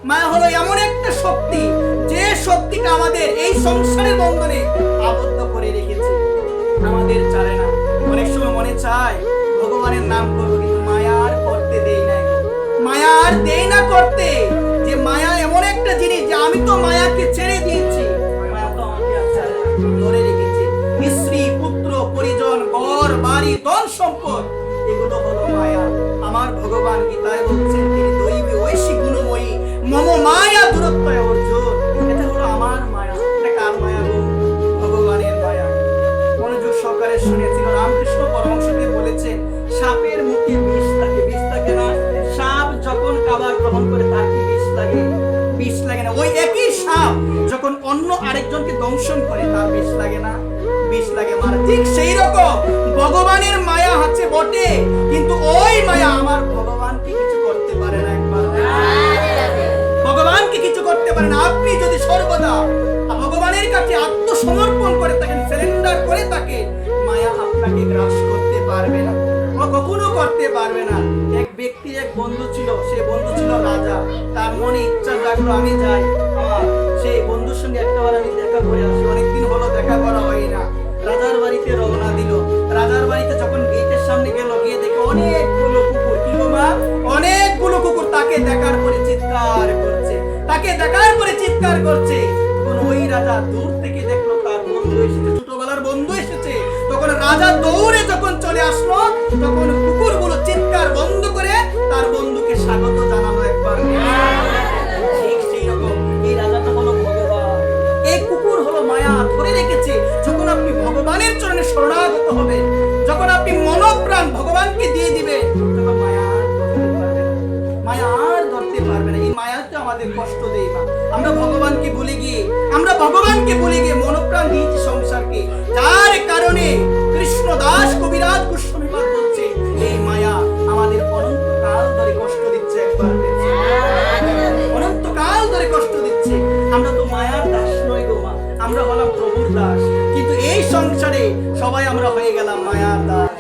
মায়া হলো এমন একটা শক্তি, যে শক্তিটা আমাদের এই সংসারের বন্ধনে আবদ্ধ করে রেখেছে, আমাদের ছাড়ে না। অনেক সময় মনে চায় ভগবানের নাম করবো, কিন্তু মায়া আর করতে দেই না, মায়া আর দেই না করতে। যে মায়া এমন একটা জিনিস যে আমি তো মায়াকে ছেড়ে দিয়েছি, মায়া তো আমাকে আর ছাড়ে না, ধরে রেখেছে। স্ত্রী, পুত্র, পরিজন, ঘর বাড়ি, ধন সম্পদ, এগুলো হলো মায়া। আমার ভগবান গীতায় বলছেন তিনি দৈবী ঐশী গুণময়ী, মম মায়া দূরত্বয় অর্জুন। এটা হলো আমার মায়া। এটা কার মায়া গো? ভগবানের মায়া। মনোযোগ সহকারে শুনেছিল, রামকৃষ্ণ পরমহংসদেব বলেছেন সাপের মুখে বিষ থাকে। বিষ থাকে না? সাপ যখন খাবার গ্রহণ করে তার কি বিষ লাগে? বিষ লাগে না। ওই একই সাপ যখন অন্য আরেকজনকে দংশন করে তার বিষ লাগে না? বিষ লাগে। মারা ঠিক সেই রকম ভগবানের মায়া আছে বটে, কিন্তু ওই মায়া আমার ভগবানকে কিছু করতে পারে না। একবার ভগবানকে কিছু করতে পারে না। আপনি যদি সর্বদা ভগবানের কাছে আত্মসমর্পণ করে থাকেন, সারেন্ডার করে থাকেন, মায়া আপনাকে গ্রাস করতে পারবে না, কখনো করতে পারবে না। এক ব্যক্তি, এক বন্ধু ছিল, সে বন্ধু ছিল রাজা। তার মনে ইচ্ছা জাগলো আমি যাই, আমার সেই বন্ধুর সঙ্গে একটাবার আমি দেখা করে আসি। অনেকদিন হলো দেখা করা হয় না। রাজার বাড়িতে রওনা দিল। রাজার বাড়িতে যখন গেটের সামনে গেল, গিয়ে দেখে অনেকগুলো কুকুর, কি গো মা, অনেকগুলো কুকুর তাকে দেখার পরে চিৎকার করছে, তাকে দেখার পরে চিৎকার করছে। তখন ওই রাজা দূর থেকে দেখলো তার বন্ধু এসেছে, ছোটবেলার বন্ধু এসেছে। তখন রাজা দৌড়ে যখন চলে আসলো, তখন কুকুরগুলো চিৎকার বন্ধ করে তার বন্ধুকে স্বাগত জানালো। একবার ঠিক সেই রকম এই রাজাটা হলো ভগবান, এই কুকুর হলো মায়া, ধরে রেখেছে। যখন আপনি ভগবানের চরণে শরণাগত হবেন, যখন আপনি মনোপ্রাণ ভগবানকে দিয়ে দিবেন, তখন মায়া আর ধরতে পারবে না, মায়া আর ধরতে পারবে না। এই মায়া তো আমাদের কষ্ট দেয় না। আমরা ভগবানকে ভুলে গিয়ে মনোপ্রাণ দিয়েছি সংসারকে, যার কারণে কৃষ্ণ দাস কবিরাজ গোস্বামীপাদ বলছে এই মায়া আমাদের অনন্তকাল ধরে কষ্ট দিচ্ছে। একবার অনন্তকাল ধরে কষ্ট দিচ্ছে। আমরা তো মায়ার দাস নই গো মা, আমরা হলাম প্রভুর দাস। কিন্তু এই সংসারে সবাই আমরা হয়ে গেলাম মায়ার দাস।